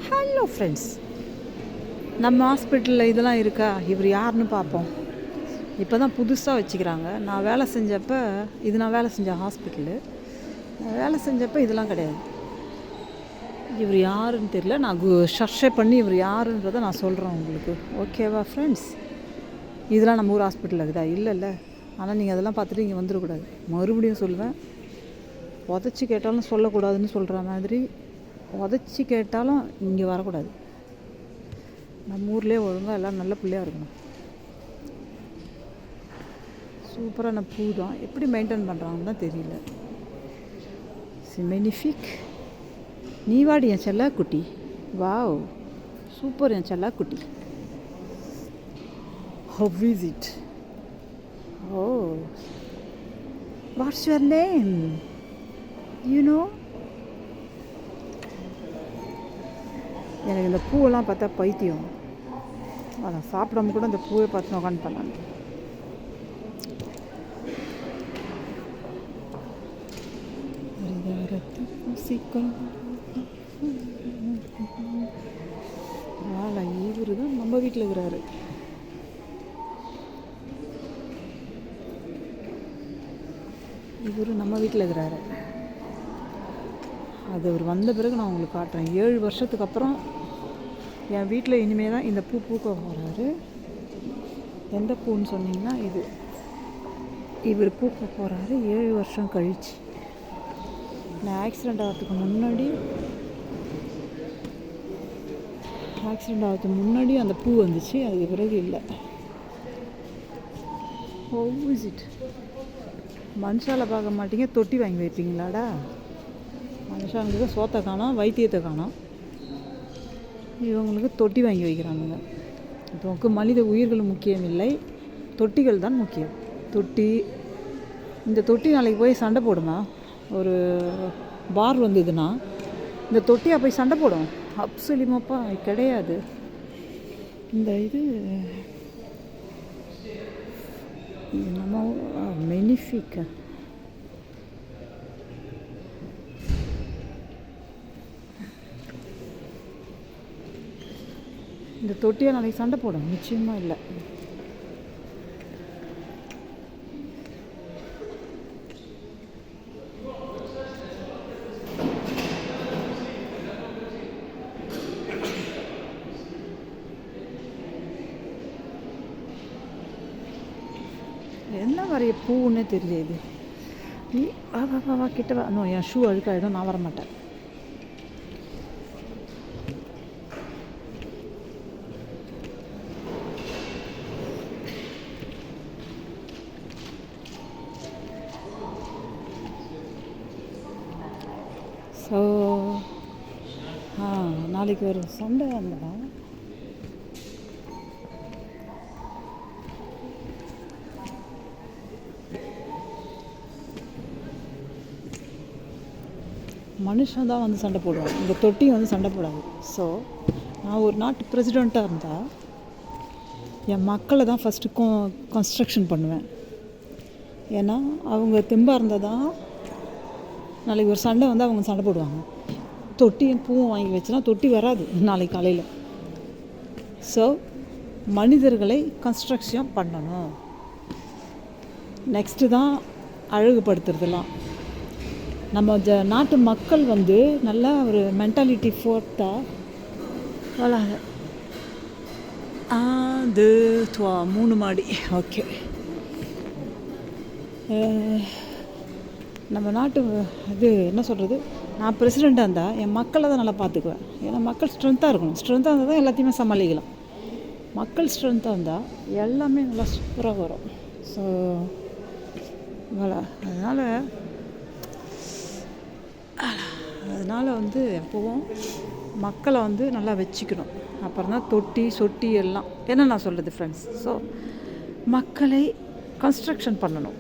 Hello friends, நம்ம ஹாஸ்பிட்டலில் இதெல்லாம் இருக்கா? இவர் யாருன்னு பார்ப்போம். இப்போ தான் புதுசாக வச்சுக்கிறாங்க. நான் வேலை செஞ்சப்போ நான் வேலை செஞ்ச ஹாஸ்பிட்டலு. வேலை செஞ்சப்போ இதெல்லாம் கிடையாது. இவர் யாருன்னு தெரியல. நான் சர்ச்சை பண்ணி இவர் யாருன்றதை நான் சொல்கிறேன் உங்களுக்கு. ஓகேவா ஃப்ரெண்ட்ஸ்? இதெல்லாம் நம்ம ஊர் ஹாஸ்பிட்டலில் இருக்குதா? இல்லைல்ல. ஆனால் நீங்கள் அதெல்லாம் பார்த்துட்டு இங்கே வந்துடக்கூடாது. மறுபடியும் சொல்லுவேன், உதச்சி கேட்டாலும் சொல்லக்கூடாதுன்னு சொல்கிற மாதிரி, உதச்சி கேட்டாலும் இங்கே வரக்கூடாது. நம்ம ஊர்லேயே ஒழுங்காக எல்லாம் நல்ல பிள்ளையாக இருக்கணும். சூப்பரான பூ தான், எப்படி மெயின்டைன் பண்ணுறாங்கன்னு தான் தெரியல. மெனிஃபிக், நீ வாடி என் செல்லா குட்டி. வாவ், சூப்பர் என் செல்லா குட்டி. How is it? Oh, what's your name? You know? எனக்கு இந்த பூவெல்லாம் பார்த்தா பைத்தியம். அதான் சாப்பிடாம கூட இந்த பூவை பார்த்து உட்காந்து பண்ணாங்க. இவரு தான் நம்ம வீட்டில் இருக்கிறாரு. இவரு நம்ம வீட்டில் இருக்கிறாரு. அது அவர் வந்த பிறகு நான் உங்களுக்கு காட்டுறேன். 7 வருஷத்துக்கு அப்புறம் என் வீட்டில் இனிமேல் தான் இந்த பூ பூக்க போகிறாரு. எந்த பூன்னு சொன்னீங்கன்னா இவர் பூக்க போகிறாரு 7 வருஷம் கழிச்சு. நான் ஆக்சிடெண்ட் ஆகிறதுக்கு முன்னாடி அந்த பூ வந்துச்சு. அதுக்கு பிறகு இல்லை. இட் மனுஷால பார்க்க மாட்டீங்க, தொட்டி வாங்கி வைப்பீங்களாடா? மனுஷாங்களுக்கு சோத்தை காணோம், வைத்தியத்தை காணோம். இவங்களுக்கு தொட்டி வாங்கி வைக்கிறானுங்க. இப்போ மனித உயிர்கள் முக்கியம் இல்லை, தொட்டிகள் தான் முக்கியம். இந்த தொட்டி நாளைக்கு போய் சண்டை போடுமா? ஒரு பார் வந்ததுன்னா இந்த தொட்டியாக போய் சண்டை போடும்? அப்சலிமாப்பா கிடையாது. இந்த இது நம்ம மெனிஃபிக். இந்த தொட்டியை நாளைக்கு சண்டை போடும்? நிச்சயமாக இல்லை. என்ன வரைய பூன்னே தெரியல. நீ வா கிட்ட வா. இன்னும் என் ஷூ அழுக்காயிடும், நான் வரமாட்டேன். ஸோ நாளைக்கு ஒரு சண்டை வந்தா மனுஷன் தான் வந்து சண்டை போடுவாங்க. இந்த தொட்டியும் வந்து சண்டை போடாது. ஸோ நான் ஒரு நாட்டு பிரசிடெண்ட்டாக இருந்தால் என் மக்களை தான் ஃபஸ்ட்டு கன்ஸ்ட்ரக்ஷன் பண்ணுவேன். ஏன்னா அவங்க தெம்பாக இருந்தால் தான் நாளைக்கு ஒரு சண்டை வந்து அவங்க சண்டை போடுவாங்க. தொட்டியும் பூவும் வாங்கி வச்சுனா தொட்டி வராது நாளைக்கு காலையில். ஸோ மனிதர்களை கன்ஸ்ட்ரக்ஷன் பண்ணணும். நெக்ஸ்ட்டு தான் அழகுபடுத்துறதுலாம். நம்ம நாட்டு மக்கள் வந்து நல்லா ஒரு மென்டாலிட்டி ஃபோர்த்தாக வளாங்க. அது 3 மாடி. ஓகே, நம்ம நாட்டு இது என்ன சொல்கிறது, நான் பிரசிடெண்ட்டாக இருந்தால் என் மக்களை தான் நல்லா பார்த்துக்குவேன். ஏன்னா மக்கள் ஸ்ட்ரென்த்தாக இருக்கணும். ஸ்ட்ரென்த்தாக இருந்தால் தான் எல்லாத்தையுமே சமாளிக்கலாம். மக்கள் ஸ்ட்ரென்த்தாக இருந்தால் எல்லாமே நல்லா சூப்பராக வரும். ஸோ அதனால் வந்து எப்போவும் மக்களை வந்து நல்லா வச்சுக்கணும். அப்புறம் தான் தொட்டி சொட்டி எல்லாம் என்ன நான் சொல்கிறது ஃப்ரெண்ட்ஸ். ஸோ மக்களை கன்ஸ்ட்ரக்ஷன் பண்ணணும்.